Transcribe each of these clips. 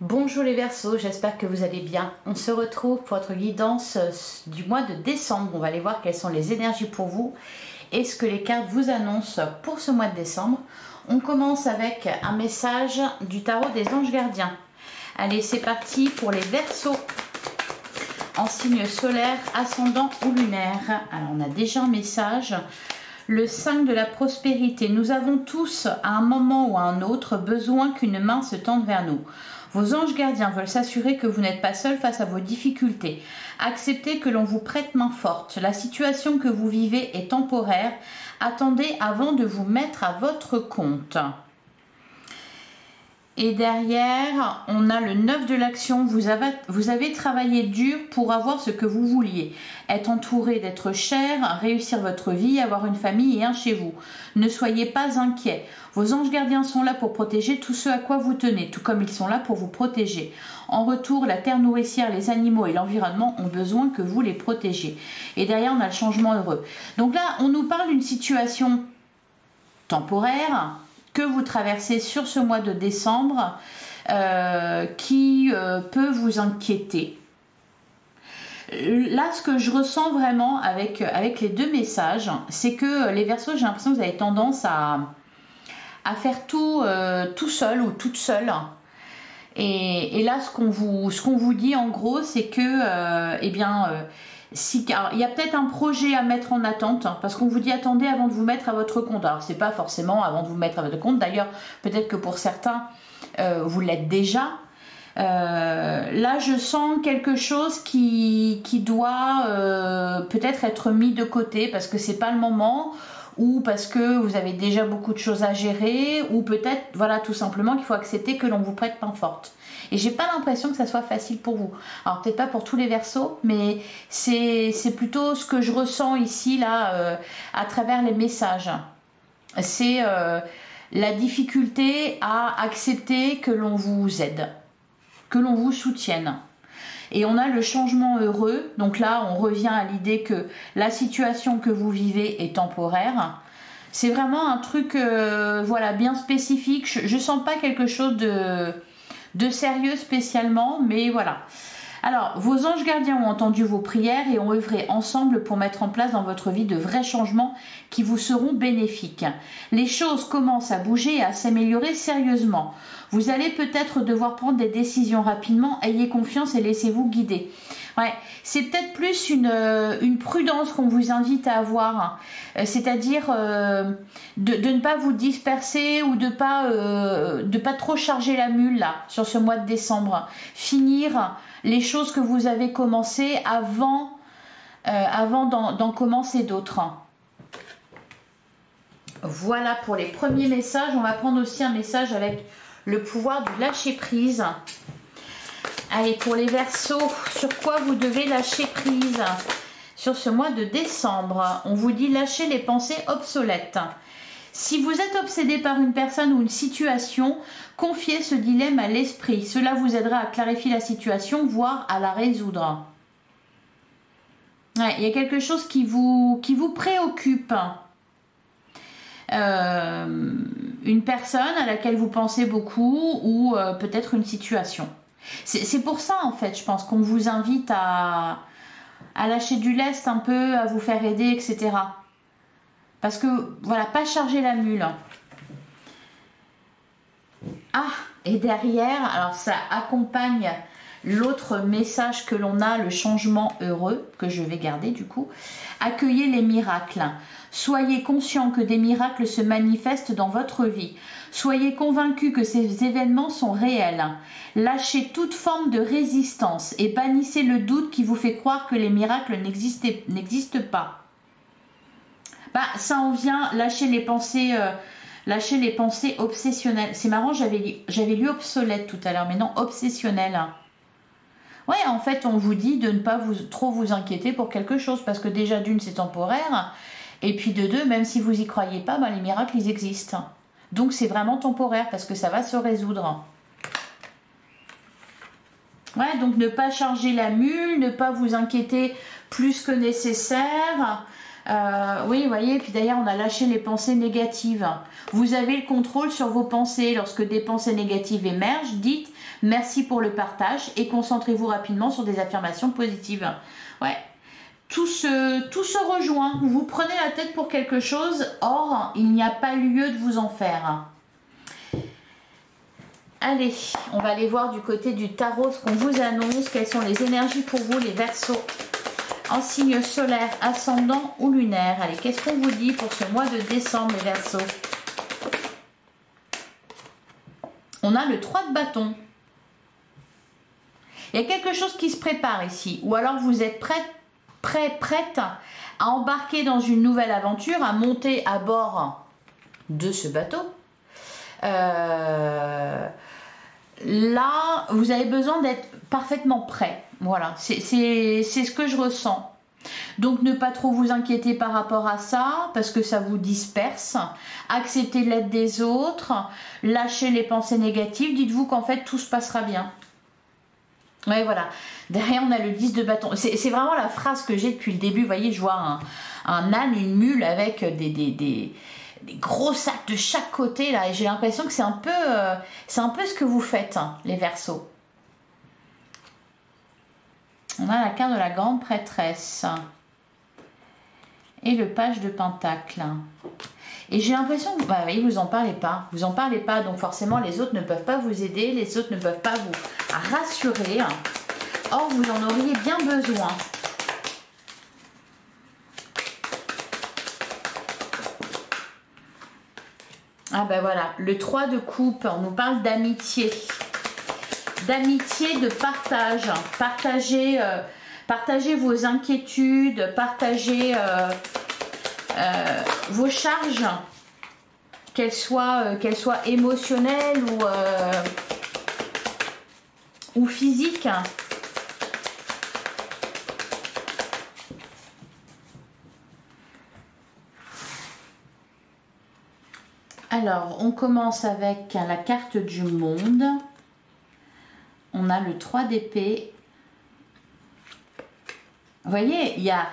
Bonjour les Verseaux, j'espère que vous allez bien. On se retrouve pour votre guidance du mois de décembre. On va aller voir quelles sont les énergies pour vous et ce que les cartes vous annoncent pour ce mois de décembre. On commence avec un message du tarot des anges gardiens. Allez, c'est parti pour les Verseaux en signe solaire, ascendant ou lunaire. Alors, on a déjà un message. Le 5 de la prospérité. Nous avons tous, à un moment ou à un autre, besoin qu'une main se tende vers nous. Vos anges gardiens veulent s'assurer que vous n'êtes pas seul face à vos difficultés. Acceptez que l'on vous prête main forte. La situation que vous vivez est temporaire. Attendez avant de vous mettre à votre compte. Et derrière, on a le 9 de l'action. Vous avez travaillé dur pour avoir ce que vous vouliez. Être entouré, d'être cher, réussir votre vie, avoir une famille et un chez vous. Ne soyez pas inquiets. Vos anges gardiens sont là pour protéger tout ce à quoi vous tenez, tout comme ils sont là pour vous protéger. En retour, la terre nourricière, les animaux et l'environnement ont besoin que vous les protégiez. Et derrière, on a le changement heureux. Donc là, on nous parle d'une situation temporaire que vous traversez sur ce mois de décembre qui peut vous inquiéter. Là, ce que je ressens vraiment avec les deux messages, c'est que les Verseaux, j'ai l'impression que vous avez tendance à faire tout seul ou toute seule. Et là, ce qu'on vous dit en gros, c'est que, il y a peut-être un projet à mettre en attente, parce qu'on vous dit attendez avant de vous mettre à votre compte. Alors c'est pas forcément avant de vous mettre à votre compte, d'ailleurs peut-être que pour certains vous l'êtes déjà. Là je sens quelque chose qui doit peut-être être mis de côté parce que c'est pas le moment, ou parce que vous avez déjà beaucoup de choses à gérer, ou peut-être voilà tout simplement qu'il faut accepter que l'on vous prête main forte. Et j'ai pas l'impression que ça soit facile pour vous. Alors peut-être pas pour tous les Verseaux, mais c'est plutôt ce que je ressens ici là à travers les messages. C'est la difficulté à accepter que l'on vous aide, que l'on vous soutienne. Et on a le changement heureux. Donc là, on revient à l'idée que la situation que vous vivez est temporaire. C'est vraiment un truc voilà, bien spécifique. Je sens pas quelque chose de sérieux spécialement, mais voilà. Alors, vos anges gardiens ont entendu vos prières et ont œuvré ensemble pour mettre en place dans votre vie de vrais changements qui vous seront bénéfiques. Les choses commencent à bouger et à s'améliorer sérieusement. Vous allez peut-être devoir prendre des décisions rapidement. Ayez confiance et laissez-vous guider. Ouais, c'est peut-être plus une prudence qu'on vous invite à avoir, c'est-à-dire de ne pas vous disperser ou de pas trop charger la mule là sur ce mois de décembre. Finir les choses que vous avez commencées avant d'en commencer d'autres. Voilà pour les premiers messages. On va prendre aussi un message avec le pouvoir du lâcher prise. Allez, pour les Verseaux, sur quoi vous devez lâcher prise sur ce mois de décembre? On vous dit lâcher les pensées obsolètes. Si vous êtes obsédé par une personne ou une situation, confiez ce dilemme à l'esprit. Cela vous aidera à clarifier la situation, voire à la résoudre. Ouais, il y a quelque chose qui vous préoccupe. Une personne à laquelle vous pensez beaucoup, ou peut-être une situation. C'est pour ça en fait, je pense qu'on vous invite à lâcher du lest un peu, à vous faire aider, etc. Parce que voilà, pas charger la mule. Ah, et derrière, alors ça accompagne l'autre message que l'on a, le changement heureux, que je vais garder du coup. Accueillez les miracles. Soyez conscient que des miracles se manifestent dans votre vie. Soyez convaincus que ces événements sont réels. Lâchez toute forme de résistance et bannissez le doute qui vous fait croire que les miracles n'existent pas. Bah, ça en vient, lâcher les pensées obsessionnelles. C'est marrant, j'avais lu obsolète tout à l'heure, mais non, obsessionnelle. Ouais, en fait, on vous dit de ne pas trop vous inquiéter pour quelque chose, parce que déjà d'une, c'est temporaire, et puis de deux, même si vous y croyez pas, ben, les miracles, ils existent. Donc c'est vraiment temporaire, parce que ça va se résoudre. Ouais, donc ne pas charger la mule, ne pas vous inquiéter plus que nécessaire. Oui, vous voyez, puis d'ailleurs, on a lâché les pensées négatives. Vous avez le contrôle sur vos pensées. Lorsque des pensées négatives émergent, dites merci pour le partage et concentrez-vous rapidement sur des affirmations positives. Ouais, tout se rejoint. Vous prenez la tête pour quelque chose, or, il n'y a pas lieu de vous en faire. Allez, on va aller voir du côté du tarot ce qu'on vous annonce. Quelles sont les énergies pour vous, les Verseaux, en signe solaire, ascendant ou lunaire. Allez, qu'est-ce qu'on vous dit pour ce mois de décembre, les Verseaux? On a le 3 de bâton. Il y a quelque chose qui se prépare ici. Ou alors vous êtes prête à embarquer dans une nouvelle aventure, à monter à bord de ce bateau. Là, vous avez besoin d'être parfaitement prêt. Voilà, c'est ce que je ressens. Donc, ne pas trop vous inquiéter par rapport à ça, parce que ça vous disperse. Acceptez l'aide des autres. Lâchez les pensées négatives. Dites-vous qu'en fait, tout se passera bien. Ouais, voilà. Derrière, on a le 10 de bâton. C'est vraiment la phrase que j'ai depuis le début. Vous voyez, je vois un âne, une mule avec des gros sacs de chaque côté là, et j'ai l'impression que c'est un peu ce que vous faites, hein, les Verseaux. On a la carte de la grande prêtresse et le page de pentacle. Et j'ai l'impression que voyez, vous en parlez pas, donc forcément les autres ne peuvent pas vous aider, les autres ne peuvent pas vous rassurer. Or vous en auriez bien besoin. Ah ben voilà, le 3 de coupe, on nous parle d'amitié. D'amitié, de partage. Partagez vos inquiétudes, partagez vos charges, qu'elles soient émotionnelles ou physiques. Alors, on commence avec la carte du monde. On a le 3 d'épée. Vous voyez, il y a...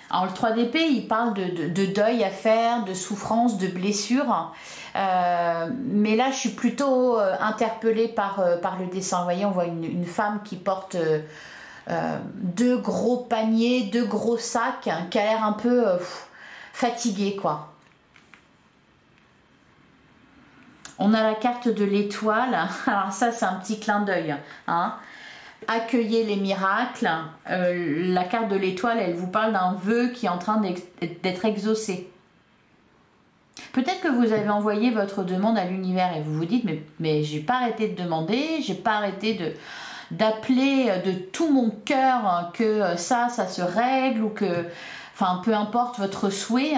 Alors, le 3 d'épée, il parle de deuil à faire, de souffrance, de blessure. Mais là, je suis plutôt interpellée par le dessin. Vous voyez, on voit une femme qui porte deux gros paniers, deux gros sacs, hein, qui a l'air un peu fatiguée, quoi. On a la carte de l'étoile. Alors ça, c'est un petit clin d'œil. Hein. Accueillez les miracles. La carte de l'étoile, elle vous parle d'un vœu qui est en train d'être exaucé. Peut-être que vous avez envoyé votre demande à l'univers et vous vous dites mais j'ai pas arrêté de demander, j'ai pas arrêté d'appeler de tout mon cœur que ça se règle ou que, enfin peu importe votre souhait.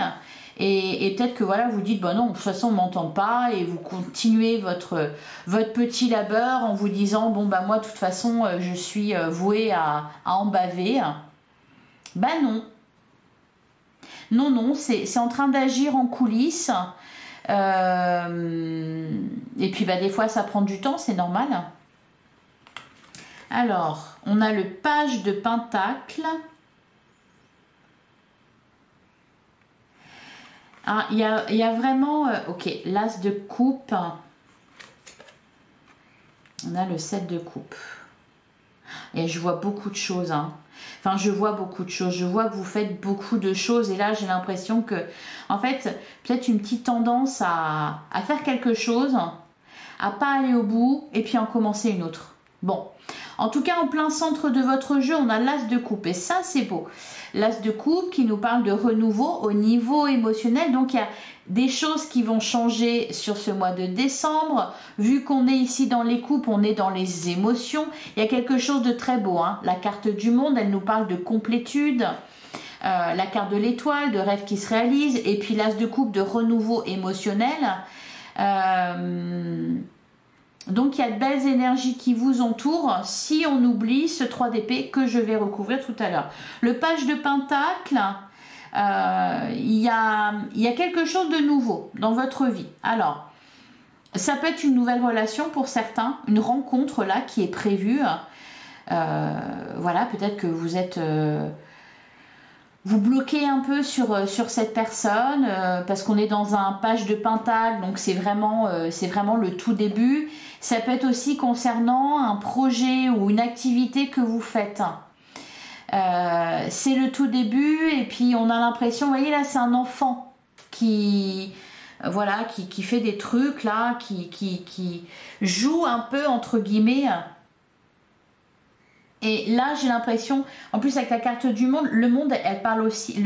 Et peut-être que voilà, vous dites, bah non, de toute façon, on ne m'entend pas, et vous continuez votre petit labeur en vous disant, bon, bah moi, de toute façon, je suis vouée à en baver. Bah non. Non, c'est en train d'agir en coulisses. Et puis, bah, des fois, ça prend du temps, c'est normal. Alors, on a le page de pentacle. Ah, il y a vraiment... ok, l'as de coupe. On a le 7 de coupe. Et je vois beaucoup de choses. Hein. Enfin, je vois beaucoup de choses. Je vois que vous faites beaucoup de choses. Et là, j'ai l'impression que... En fait, peut-être une petite tendance à faire quelque chose, à pas aller au bout, et puis en commencer une autre. Bon. En tout cas, en plein centre de votre jeu, on a l'as de coupe. Et ça, c'est beau. L'as de coupe qui nous parle de renouveau au niveau émotionnel. Donc, il y a des choses qui vont changer sur ce mois de décembre. Vu qu'on est ici dans les coupes, on est dans les émotions. Il y a quelque chose de très beau. Hein. La carte du monde, elle nous parle de complétude. La carte de l'étoile, de rêve qui se réalise. Et puis, l'as de coupe de renouveau émotionnel. Donc, il y a de belles énergies qui vous entourent si on oublie ce 3 d'épée que je vais recouvrir tout à l'heure. Le page de pentacle, il y a quelque chose de nouveau dans votre vie. Alors, ça peut être une nouvelle relation pour certains, une rencontre là qui est prévue. Voilà, peut-être que vous vous bloquez un peu sur cette personne parce qu'on est dans un page de pentacle, donc c'est vraiment le tout début. Ça peut être aussi concernant un projet ou une activité que vous faites. C'est le tout début et puis on a l'impression, vous voyez là, c'est un enfant qui fait des trucs là, qui joue un peu entre guillemets. Et là j'ai l'impression, en plus avec la carte du monde, le monde parle aussi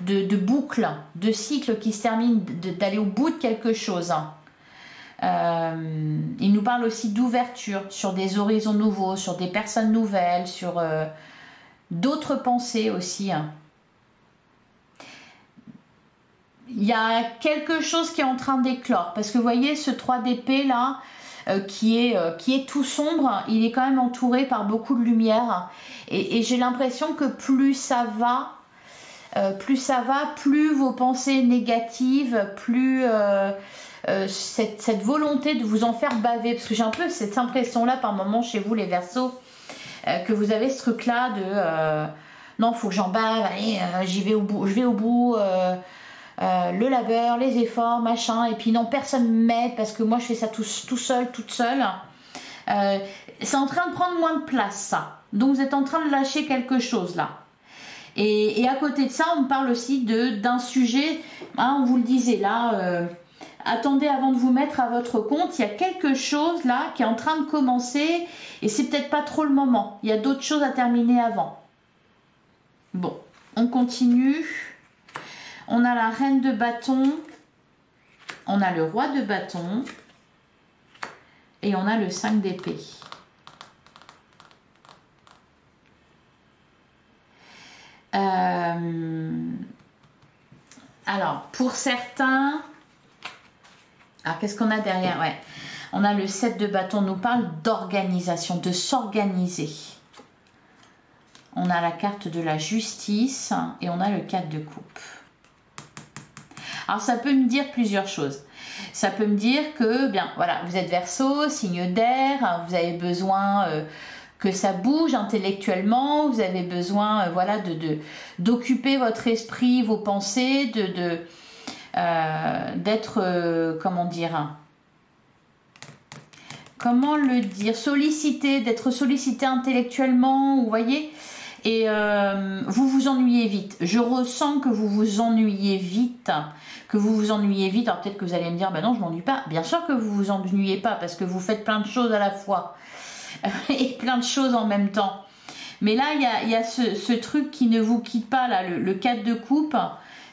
de boucles, de cycles qui se terminent, d'aller au bout de quelque chose. Il nous parle aussi d'ouverture sur des horizons nouveaux, sur des personnes nouvelles, sur d'autres pensées aussi. Il y a quelque chose qui est en train d'éclore parce que vous voyez ce 3 d'épée là qui est tout sombre, il est quand même entouré par beaucoup de lumière et j'ai l'impression que plus ça va, plus vos pensées négatives, plus cette volonté de vous en faire baver, parce que j'ai un peu cette impression là par moment chez vous les Verseaux, que vous avez ce truc là de non, faut que j'en bave, allez, je vais au bout, le labeur, les efforts, machin, et puis non, personne m'aide parce que moi je fais ça tout seul, toute seule. C'est en train de prendre moins de place ça, donc vous êtes en train de lâcher quelque chose là. Et à côté de ça, on parle aussi d'un sujet, hein, on vous le disait là, attendez avant de vous mettre à votre compte, il y a quelque chose là qui est en train de commencer et c'est peut-être pas trop le moment, il y a d'autres choses à terminer avant. Bon, on continue. On a la reine de bâton, on a le roi de bâton et on a le 5 d'épée. Alors, pour certains, alors qu'est-ce qu'on a derrière? Ouais, on a le 7 de bâton, nous parle d'organisation, de s'organiser. On a la carte de la justice et on a le 4 de coupe. Alors ça peut me dire plusieurs choses. Ça peut me dire que, bien, voilà, vous êtes Verseau, signe d'air, vous avez besoin que ça bouge intellectuellement, vous avez besoin, voilà, d'occuper votre esprit, vos pensées, d'être, comment dire, comment le dire, sollicité, d'être sollicité intellectuellement, vous voyez. Et vous vous ennuyez vite. Je ressens que vous vous ennuyez vite. Alors peut-être que vous allez me dire, ben non, je m'ennuie pas. Bien sûr que vous vous ennuyez pas parce que vous faites plein de choses à la fois. Et plein de choses en même temps. Mais là, il y a ce truc qui ne vous quitte pas, là, le 4 de coupe.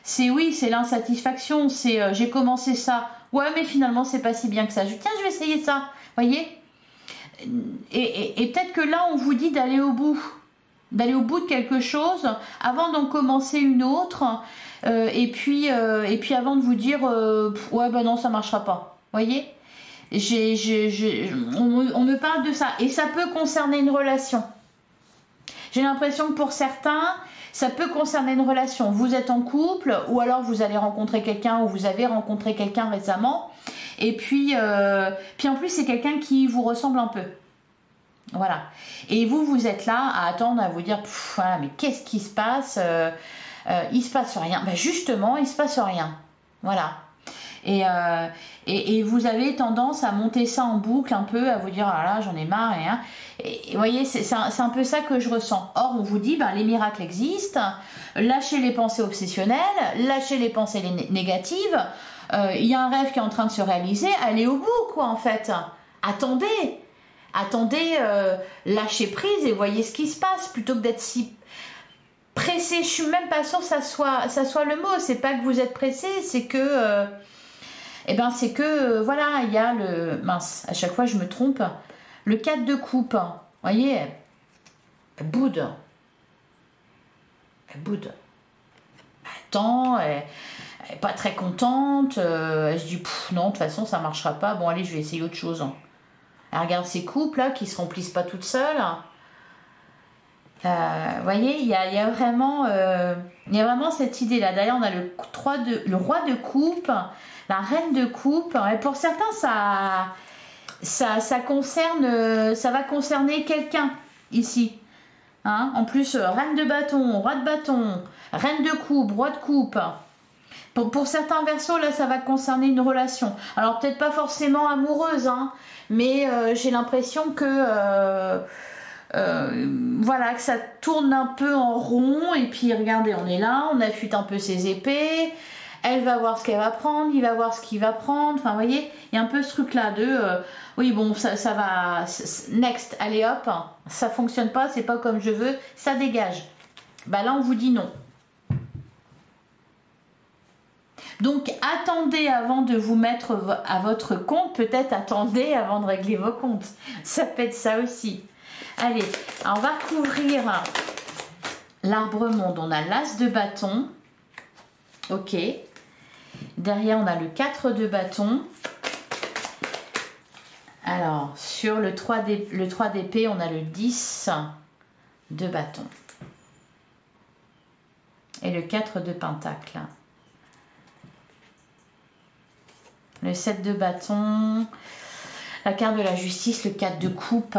C'est oui, c'est l'insatisfaction. C'est j'ai commencé ça. Ouais, mais finalement, c'est pas si bien que ça. Tiens, je vais essayer ça. Voyez. Et peut-être que là, on vous dit d'aller au bout. D'aller au bout de quelque chose avant d'en commencer une autre et puis avant de vous dire ouais ben non ça marchera pas, voyez. On me parle de ça et ça peut concerner une relation. J'ai l'impression que pour certains ça peut concerner une relation, vous êtes en couple ou alors vous allez rencontrer quelqu'un ou vous avez rencontré quelqu'un récemment et puis en plus c'est quelqu'un qui vous ressemble un peu. Voilà. Et vous êtes là à attendre, à vous dire, voilà, mais qu'est-ce qui se passe? Il se passe rien. Ben justement, il se passe rien. Voilà. Et vous avez tendance à monter ça en boucle un peu, à vous dire, ah là, j'en ai marre. Et vous voyez, c'est un peu ça que je ressens. Or, on vous dit, ben, les miracles existent. Lâchez les pensées obsessionnelles, lâchez les pensées négatives. Il y a un rêve qui est en train de se réaliser. Allez au bout, quoi, en fait. Attendez, lâchez prise et voyez ce qui se passe plutôt que d'être si pressé. Je suis même pas sûre que ça soit le mot. C'est pas que vous êtes pressé, c'est que voilà, il y a le mince. À chaque fois je me trompe. Le 4 de coupe. Voyez, elle boude. Attends, elle est pas très contente. Elle se dit non, de toute façon ça marchera pas. Bon allez, je vais essayer autre chose. Elle regarde ces coupes là qui se remplissent pas toutes seules. Vous voyez, il y a vraiment cette idée là. D'ailleurs, on a le roi de coupe, la reine de coupe. Et pour certains, ça va concerner quelqu'un ici. Hein, en plus, reine de bâton, roi de bâton, reine de coupe, roi de coupe. Pour certains Verseaux, là, ça va concerner une relation. Alors, peut-être pas forcément amoureuse, hein, mais j'ai l'impression que... voilà, que ça tourne un peu en rond. Et puis, regardez, on est là, on affûte un peu ses épées. Elle va voir ce qu'elle va prendre, il va voir ce qu'il va prendre. Enfin, vous voyez, il y a un peu ce truc-là de... oui, bon, ça va... Next, allez hop, ça fonctionne pas, c'est pas comme je veux, ça dégage. Bah là, on vous dit non. Donc, attendez avant de vous mettre à votre compte. Peut-être attendez avant de régler vos comptes. Ça peut être ça aussi. Allez, on va couvrir l'arbre monde. On a l'as de bâton. Ok. Derrière, on a le 4 de bâton. Alors, sur le 3 d'épée, on a le 10 de bâton. Et le 4 de pentacle. Le 7 de bâton, la carte de la justice, le 4 de coupe.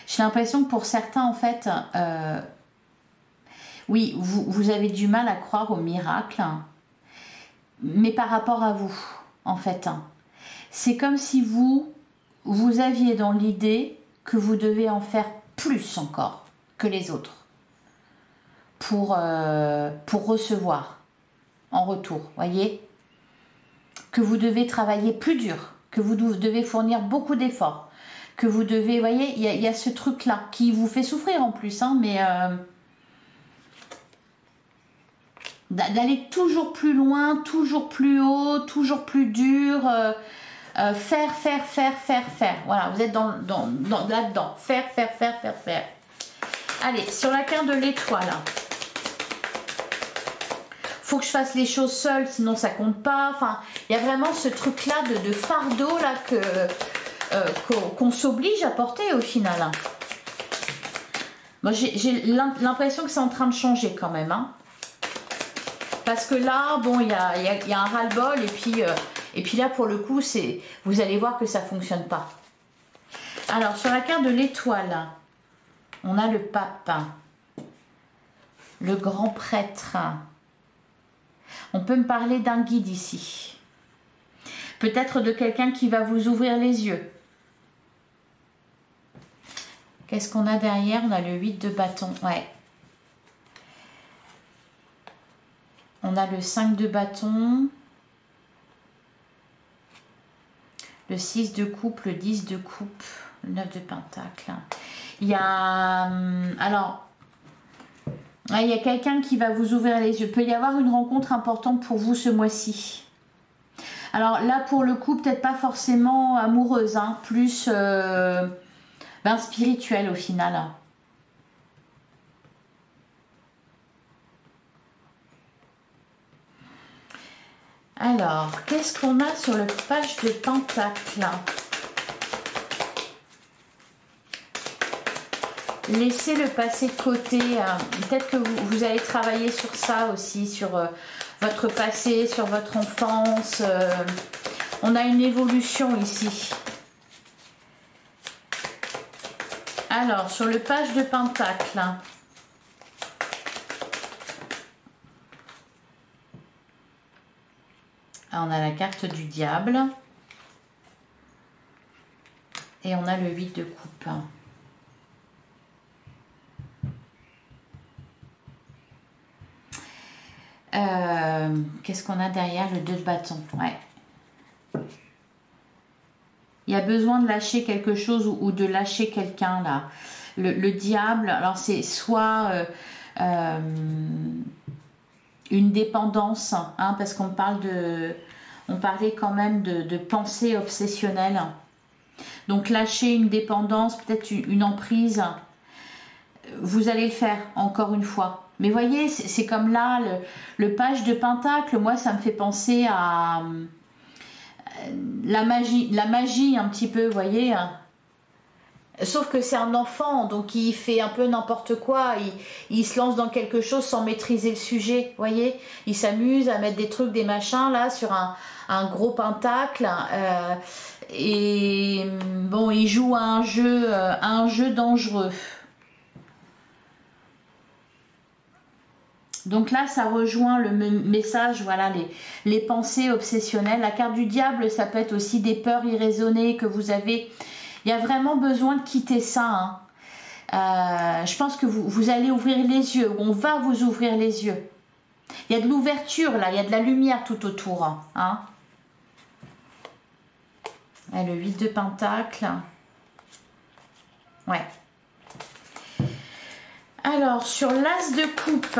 J'ai l'impression que pour certains, en fait, oui, vous avez du mal à croire au miracle, mais par rapport à vous, en fait. C'est comme si vous aviez dans l'idée que vous devez en faire plus encore que les autres. Pour recevoir en retour, voyez, que vous devez travailler plus dur, que vous devez fournir beaucoup d'efforts, que vous devez, voyez, il y a ce truc-là qui vous fait souffrir en plus, hein, mais d'aller toujours plus loin, toujours plus haut, toujours plus dur, faire. Voilà, vous êtes là-dedans, faire. Allez, sur la carte de l'étoile. Faut que je fasse les choses seule, sinon ça compte pas. Enfin, il y a vraiment ce truc-là de fardeau là qu'on s'oblige à porter au final. Moi, j'ai l'impression que c'est en train de changer quand même. Hein. Parce que là, bon, il y a un ras-le-bol et puis là, pour le coup, vous allez voir que ça fonctionne pas. Alors, sur la carte de l'étoile, on a le pape, le grand prêtre. On peut me parler d'un guide ici. Peut-être de quelqu'un qui va vous ouvrir les yeux. Qu'est-ce qu'on a derrière? On a le 8 de bâton. Ouais. On a le 5 de bâton. Le 6 de coupe, le 10 de coupe, le 9 de pentacle. Il y a... alors... il y a quelqu'un qui va vous ouvrir les yeux. Il peut y avoir une rencontre importante pour vous ce mois-ci. Alors là, pour le coup, peut-être pas forcément amoureuse, hein, plus spirituelle au final. Alors, qu'est-ce qu'on a sur le page de pentacle? Laissez le passé de côté. Peut-être que vous allez travailler sur ça aussi, sur votre passé, sur votre enfance. On a une évolution ici. Alors, sur le page de pentacle. On a la carte du diable. Et on a le 8 de coupe. Qu'est-ce qu'on a derrière? Le 2 de bâton. Ouais. Il y a besoin de lâcher quelque chose ou de lâcher quelqu'un là. Le diable, alors c'est soit une dépendance, hein, parce qu'on on parlait quand même de pensée obsessionnelle. Donc lâcher une dépendance, peut-être une emprise, vous allez le faire encore une fois. Mais voyez, c'est comme là, le page de pentacle, moi ça me fait penser à la magie un petit peu, vous voyez. Sauf que c'est un enfant, donc il fait un peu n'importe quoi, il se lance dans quelque chose sans maîtriser le sujet, vous voyez. Il s'amuse à mettre des trucs, des machins là sur un un gros pentacle. Et bon, il joue à un jeu dangereux. Donc là, ça rejoint le message, voilà, les pensées obsessionnelles. La carte du diable, ça peut être aussi des peurs irraisonnées que vous avez. Il y a vraiment besoin de quitter ça. Hein. Je pense que vous allez ouvrir les yeux, on va vous ouvrir les yeux. Il y a de l'ouverture là, il y a de la lumière tout autour. Hein. Et le 8 de Pentacle. Ouais. Alors, sur l'As de coupe.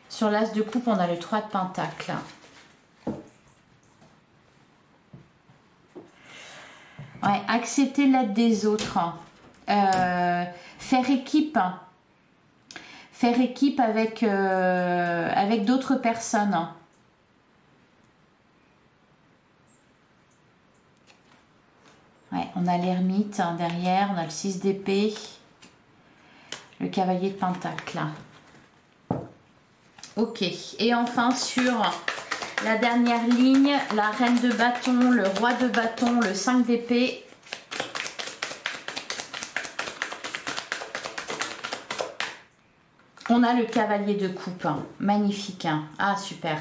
Sur l'As de coupe, on a le 3 de Pentacle. Ouais, accepter l'aide des autres. Faire équipe. Faire équipe avec d'autres personnes. Ouais, on a l'ermite derrière, on a le 6 d'épée, le cavalier de Pentacle. Ok, et enfin sur la dernière ligne, la reine de bâton, le roi de bâton, le 5 d'épée. On a le cavalier de coupe, magnifique. Ah, super.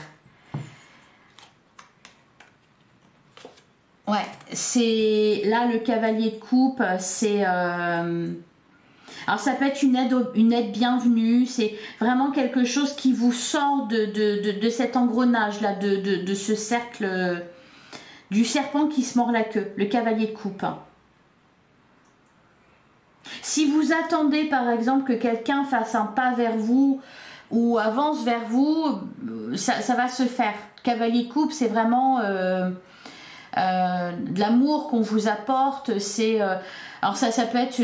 Ouais, c'est là le cavalier de coupe, c'est... Alors ça peut être une aide bienvenue, c'est vraiment quelque chose qui vous sort de cet engrenage là, de ce cercle, du serpent qui se mord la queue, le cavalier de coupe. Si vous attendez par exemple que quelqu'un fasse un pas vers vous ou avance vers vous, ça va se faire. Cavalier de coupe, c'est vraiment de l'amour qu'on vous apporte, c'est... alors ça peut être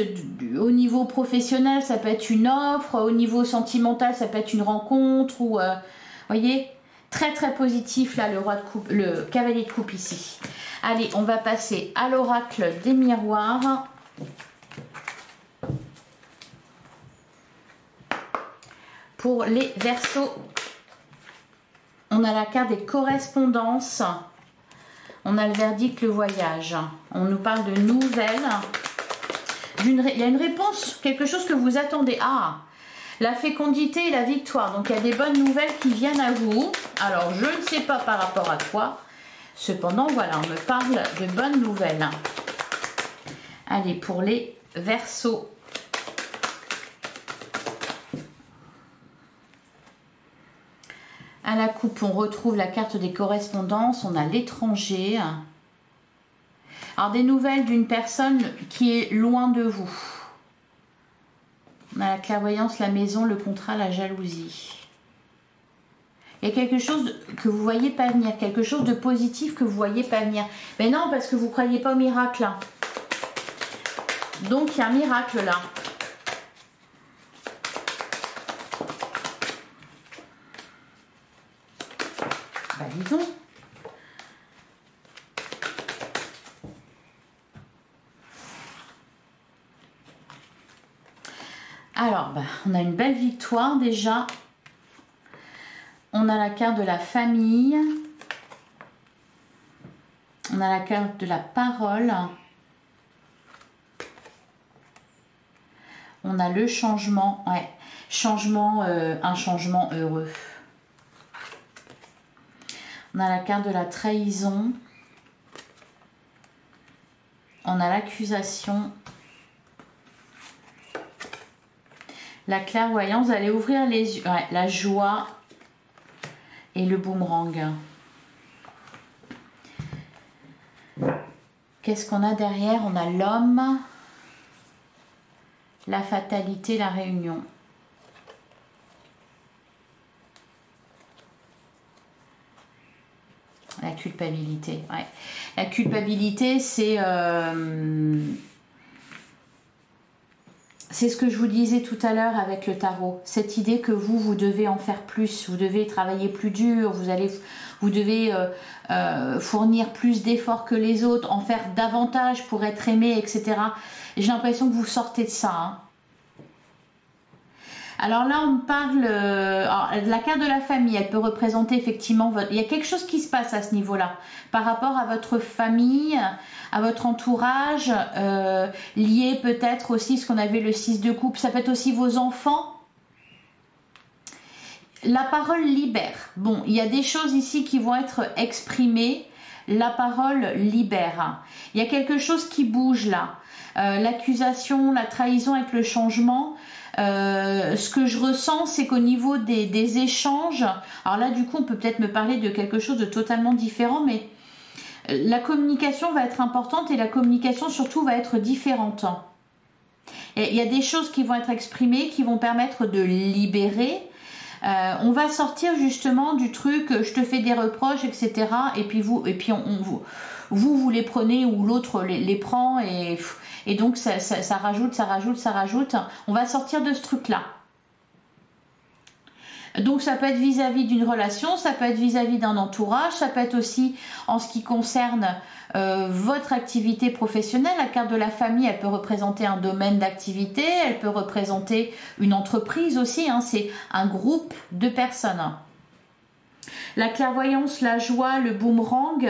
au niveau professionnel, ça peut être une offre, au niveau sentimental, ça peut être une rencontre, ou voyez, très très positif là le roi de coupe, le cavalier de coupe ici. Allez, on va passer à l'oracle des miroirs. Pour les Verseaux, on a la carte des correspondances. On a le verdict, le voyage. On nous parle de nouvelles. Il y a une réponse, quelque chose que vous attendez. Ah, la fécondité et la victoire. Donc, il y a des bonnes nouvelles qui viennent à vous. Alors, je ne sais pas par rapport à toi. Cependant, voilà, on me parle de bonnes nouvelles. Allez, pour les Verseaux. À la coupe, on retrouve la carte des correspondances. On a l'étranger. Alors, des nouvelles d'une personne qui est loin de vous. On a la clairvoyance, la maison, le contrat, la jalousie. Il y a quelque chose que vous ne voyez pas venir. Quelque chose de positif que vous ne voyez pas venir. Mais non, parce que vous ne croyez pas au miracle. Là. Donc, il y a un miracle là. Bah, disons. Alors, bah, on a une belle victoire déjà. On a la carte de la famille. On a la carte de la parole. On a le changement. Ouais, changement, un changement heureux. On a la carte de la trahison. On a l'accusation. La clairvoyance, vous allez ouvrir les yeux. Ouais, la joie et le boomerang. Qu'est-ce qu'on a derrière? On a l'homme, la fatalité, la réunion. La culpabilité, ouais. La culpabilité, c'est ce que je vous disais tout à l'heure avec le tarot. Cette idée que vous devez en faire plus, vous devez travailler plus dur, vous devez fournir plus d'efforts que les autres, en faire davantage pour être aimé, etc. Et j'ai l'impression que vous sortez de ça. Hein. Alors là, on parle la carte de la famille. Elle peut représenter effectivement il y a quelque chose qui se passe à ce niveau-là par rapport à votre famille, à votre entourage, lié peut-être aussi ce qu'on avait le 6 de coupe. Ça peut être aussi vos enfants. La parole libère. Bon, il y a des choses ici qui vont être exprimées. La parole libère. Il y a quelque chose qui bouge là. L'accusation, la trahison avec le changement. Ce que je ressens, c'est qu'au niveau des échanges, alors là du coup on peut peut-être me parler de quelque chose de totalement différent, mais la communication va être importante et la communication surtout va être différente. Et il y a des choses qui vont être exprimées, qui vont permettre de libérer. On va sortir justement du truc je te fais des reproches, etc. Et puis vous les prenez ou l'autre les prend et donc ça rajoute. On va sortir de ce truc-là. Donc ça peut être vis-à-vis d'une relation, ça peut être vis-à-vis d'un entourage, ça peut être aussi en ce qui concerne votre activité professionnelle. La carte de la famille, elle peut représenter un domaine d'activité, elle peut représenter une entreprise aussi, hein, c'est un groupe de personnes. La clairvoyance, la joie, le boomerang,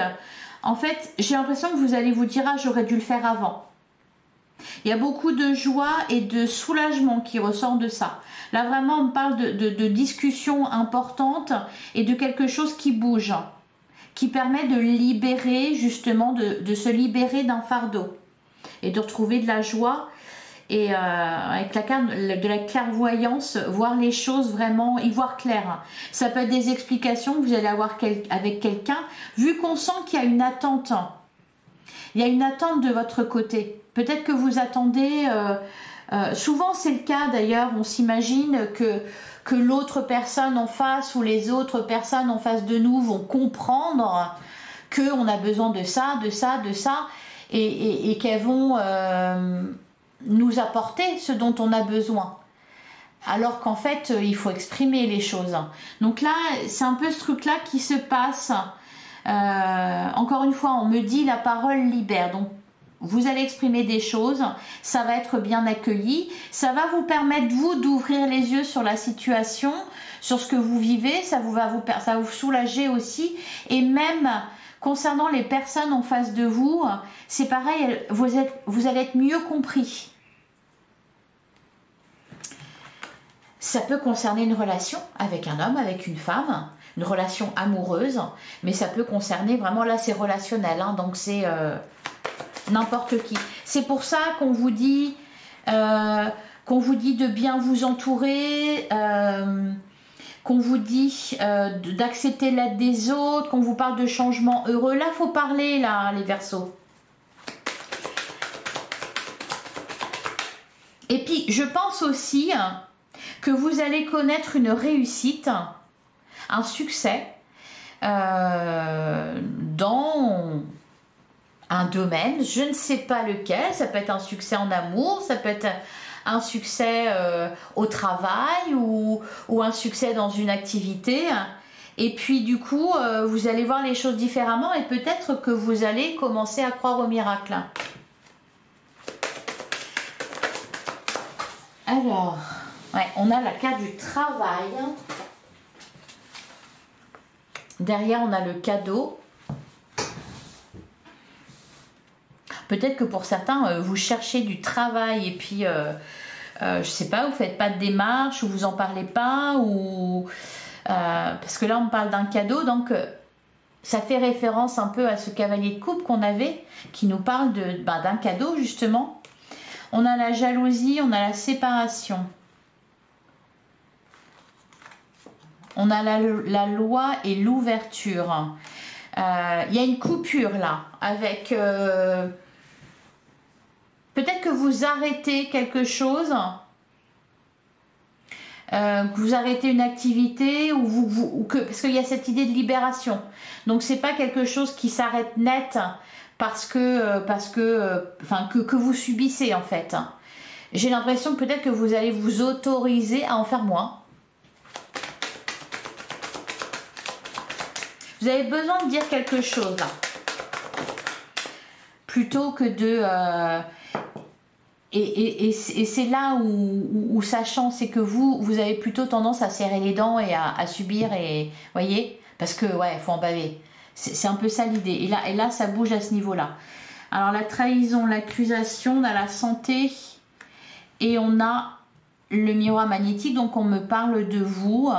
en fait, j'ai l'impression que vous allez vous dire « Ah, j'aurais dû le faire avant ». Il y a beaucoup de joie et de soulagement qui ressort de ça. Là, vraiment, on parle de discussions importantes et de quelque chose qui bouge, qui permet de libérer, justement, de se libérer d'un fardeau et de retrouver de la joie. Et avec la carte de la clairvoyance, voir les choses vraiment, y voir clair. Ça peut être des explications que vous allez avoir avec quelqu'un, vu qu'on sent qu'il y a une attente. Il y a une attente de votre côté. Peut-être que vous attendez... souvent c'est le cas d'ailleurs, on s'imagine que l'autre personne en face ou les autres personnes en face de nous vont comprendre qu'on a besoin de ça, et qu'elles vont nous apporter ce dont on a besoin. Alors qu'en fait, il faut exprimer les choses. Donc là, c'est un peu ce truc-là qui se passe. Encore une fois, on me dit la parole libère. Donc, vous allez exprimer des choses, ça va être bien accueilli, ça va vous permettre vous d'ouvrir les yeux sur la situation, sur ce que vous vivez, ça va vous soulager aussi, et même concernant les personnes en face de vous, c'est pareil, vous allez être mieux compris. Ça peut concerner une relation avec un homme, avec une femme, une relation amoureuse, mais ça peut concerner vraiment, là c'est relationnel, hein, donc c'est n'importe qui. C'est pour ça qu'on vous dit de bien vous entourer, qu'on vous dit d'accepter l'aide des autres, qu'on vous parle de changements heureux. Là, faut parler, là, les Verseaux. Et puis, je pense aussi que vous allez connaître une réussite, un succès dans un domaine, je ne sais pas lequel, ça peut être un succès en amour, ça peut être un succès au travail ou un succès dans une activité. Et puis du coup, vous allez voir les choses différemment et peut-être que vous allez commencer à croire au miracle. Alors, ouais, on a la carte du travail. Derrière, on a le cadeau. Peut-être que pour certains, vous cherchez du travail et puis, je sais pas, vous faites pas de démarche ou vous en parlez pas ou parce que là, on parle d'un cadeau, donc ça fait référence un peu à ce cavalier de coupe qu'on avait, qui nous parle d'un cadeau justement. On a la jalousie, on a la séparation. On a la loi et l'ouverture. Il y a une coupure là, avec... peut-être que vous arrêtez quelque chose, que vous arrêtez une activité, parce qu'il y a cette idée de libération. Donc c'est pas quelque chose qui s'arrête net parce que vous subissez en fait. J'ai l'impression que peut-être que vous allez vous autoriser à en faire moins. Vous avez besoin de dire quelque chose là. Plutôt que de... Et c'est là où ça change, c'est que vous avez plutôt tendance à serrer les dents et à subir, et voyez, parce que ouais, il faut en baver. C'est un peu ça l'idée. Et là, ça bouge à ce niveau-là. Alors la trahison, l'accusation, on a la santé et on a le miroir magnétique. Donc on me parle de vous.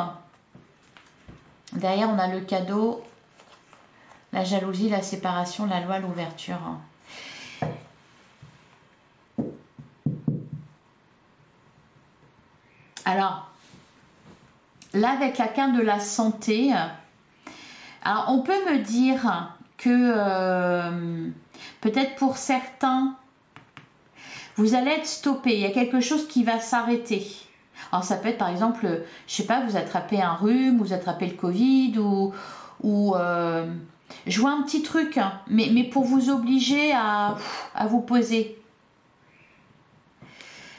Derrière, on a le cadeau, la jalousie, la séparation, la loi, l'ouverture. Alors, là, avec la carte de la santé, alors on peut me dire que peut-être pour certains, vous allez être stoppé. Il y a quelque chose qui va s'arrêter. Alors, ça peut être par exemple, je sais pas, vous attrapez un rhume, vous attrapez le Covid ou je vois un petit truc, hein, mais pour vous obliger à vous poser.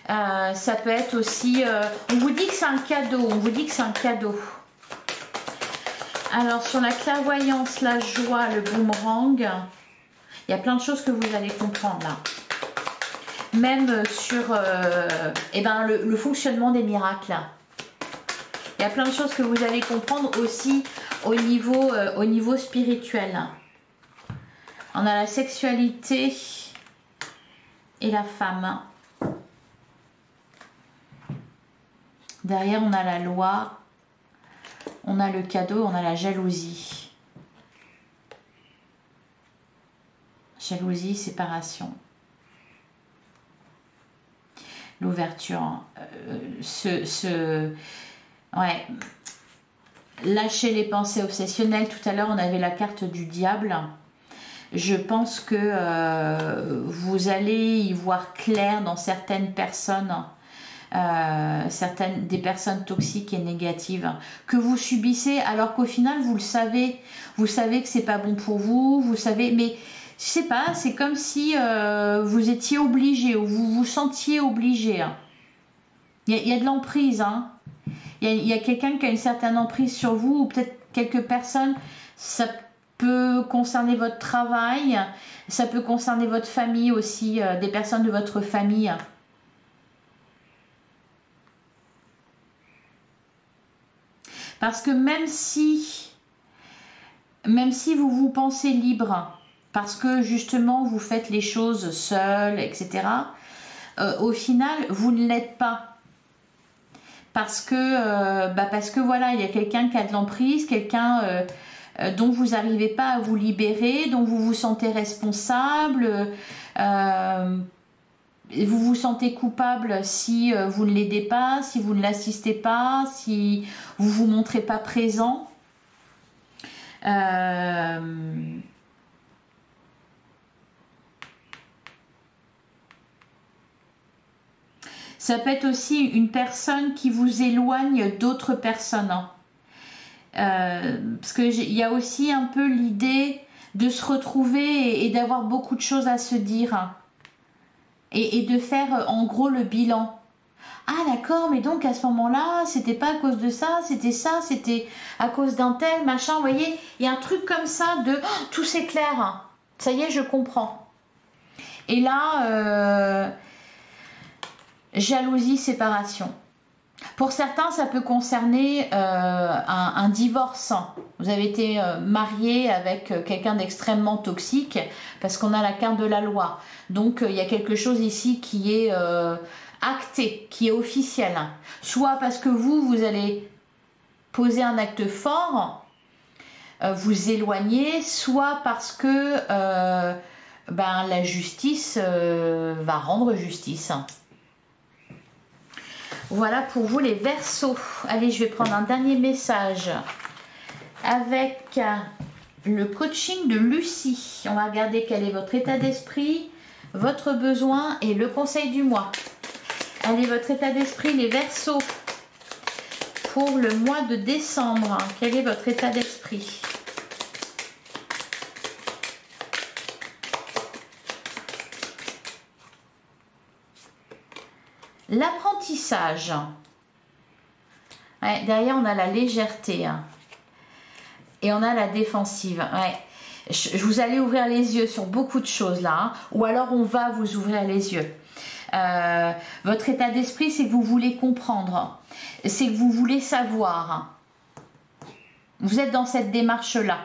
Ça peut être aussi, on vous dit que c'est un cadeau, on vous dit que c'est un cadeau. Alors sur la clairvoyance, la joie, le boomerang, il y a plein de choses que vous allez comprendre là. Même sur le fonctionnement des miracles. Il y a plein de choses que vous allez comprendre aussi au niveau spirituel. On a la sexualité et la femme. Derrière, on a la loi, on a le cadeau, on a la jalousie. Jalousie, séparation. L'ouverture. Ouais. Lâcher les pensées obsessionnelles. Tout à l'heure, on avait la carte du diable. Je pense que vous allez y voir clair dans certaines personnes. Des personnes toxiques et négatives que vous subissez alors qu'au final vous savez que c'est pas bon pour vous, vous savez, mais je sais pas, c'est comme si vous étiez obligé ou vous vous sentiez obligé. Il y a de l'emprise, hein. Il y a quelqu'un qui a une certaine emprise sur vous, ou peut-être quelques personnes. Ça peut concerner votre travail, ça peut concerner votre famille aussi, des personnes de votre famille. Parce que même si vous vous pensez libre, parce que justement vous faites les choses seul, etc., au final, vous ne l'êtes pas. Parce que voilà, il y a quelqu'un qui a de l'emprise, quelqu'un dont vous n'arrivez pas à vous libérer, dont vous vous sentez responsable, vous vous sentez coupable si vous ne l'aidez pas, si vous ne l'assistez pas, si vous ne vous montrez pas présent. Ça peut être aussi une personne qui vous éloigne d'autres personnes. Parce qu'il y a aussi un peu l'idée de se retrouver et d'avoir beaucoup de choses à se dire. Et de faire en gros le bilan. Ah d'accord, mais donc à ce moment-là, c'était pas à cause de ça, c'était à cause d'un tel, machin, vous voyez, il y a un truc comme ça de tout s'éclaire. Ça y est, je comprends. Et là, jalousie, séparation. Pour certains, ça peut concerner un divorce. Vous avez été marié avec quelqu'un d'extrêmement toxique parce qu'on a la carte de la loi. Donc, il y a quelque chose ici qui est acté, qui est officiel. Soit parce que vous allez poser un acte fort, vous éloigner, soit parce que la justice va rendre justice. Voilà pour vous les Verseaux. Allez, je vais prendre un dernier message avec le coaching de Lucie. On va regarder quel est votre état d'esprit, votre besoin et le conseil du mois. Allez, votre état d'esprit, les Verseaux, pour le mois de décembre. Quel est votre état d'esprit ? L'apprentissage. Ouais, derrière, on a la légèreté. Hein. Et on a la défensive. Ouais. Vous allez ouvrir les yeux sur beaucoup de choses là. Hein. Ou alors, on va vous ouvrir les yeux. Votre état d'esprit, c'est que vous voulez comprendre. C'est que vous voulez savoir. Vous êtes dans cette démarche-là.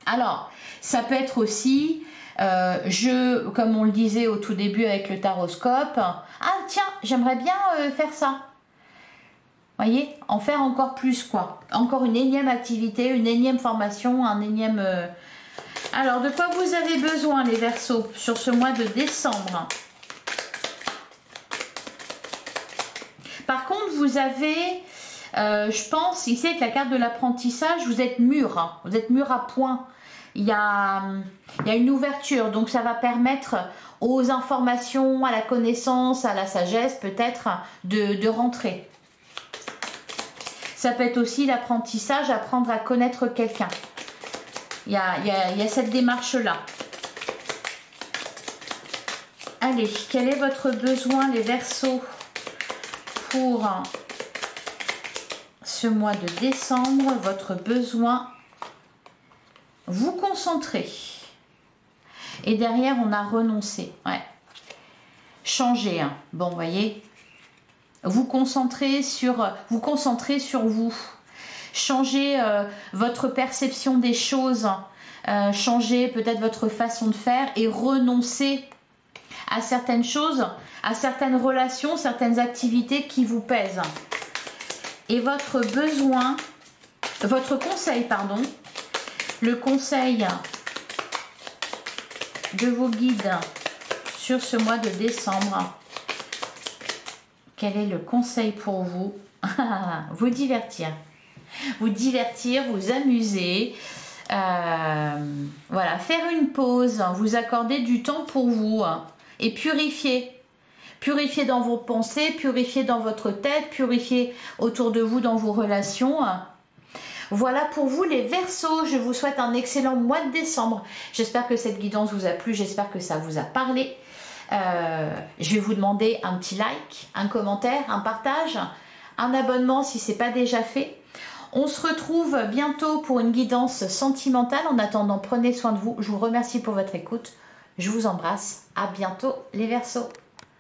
Alors, ça peut être aussi, comme on le disait au tout début avec le taroscope, ah tiens, j'aimerais bien faire ça. Voyez, en faire encore plus, quoi. Encore une énième activité, une énième formation, un énième... Alors, de quoi vous avez besoin, les Verseaux, sur ce mois de décembre? Par contre, vous avez, je pense, ici avec la carte de l'apprentissage, vous êtes mûr. Hein. Vous êtes mûr à point. Il y a une ouverture, donc ça va permettre aux informations, à la connaissance, à la sagesse, peut-être, de rentrer. Ça peut être aussi l'apprentissage, apprendre à connaître quelqu'un. Il y a cette démarche-là. Allez, quel est votre besoin, les Verseaux, pour ce mois de décembre? Votre besoin, vous concentrer. Et derrière, on a renoncé. Ouais. Changer. Hein. Bon, vous voyez, vous concentrer sur vous. Changer votre perception des choses, changer peut-être votre façon de faire et renoncer à certaines choses, à certaines relations, certaines activités qui vous pèsent. Et votre besoin, votre conseil, pardon, le conseil de vos guides sur ce mois de décembre. Quel est le conseil pour vous? Vous divertir. Vous divertir, vous amuser, voilà, faire une pause, vous accorder du temps pour vous et purifier. Purifier dans vos pensées, purifier dans votre tête, purifier autour de vous dans vos relations. Voilà pour vous les Verseaux, je vous souhaite un excellent mois de décembre. J'espère que cette guidance vous a plu, j'espère que ça vous a parlé. Je vais vous demander un petit like, un commentaire, un partage, un abonnement si ce n'est pas déjà fait. On se retrouve bientôt pour une guidance sentimentale. En attendant, prenez soin de vous. Je vous remercie pour votre écoute. Je vous embrasse. À bientôt les Verseaux.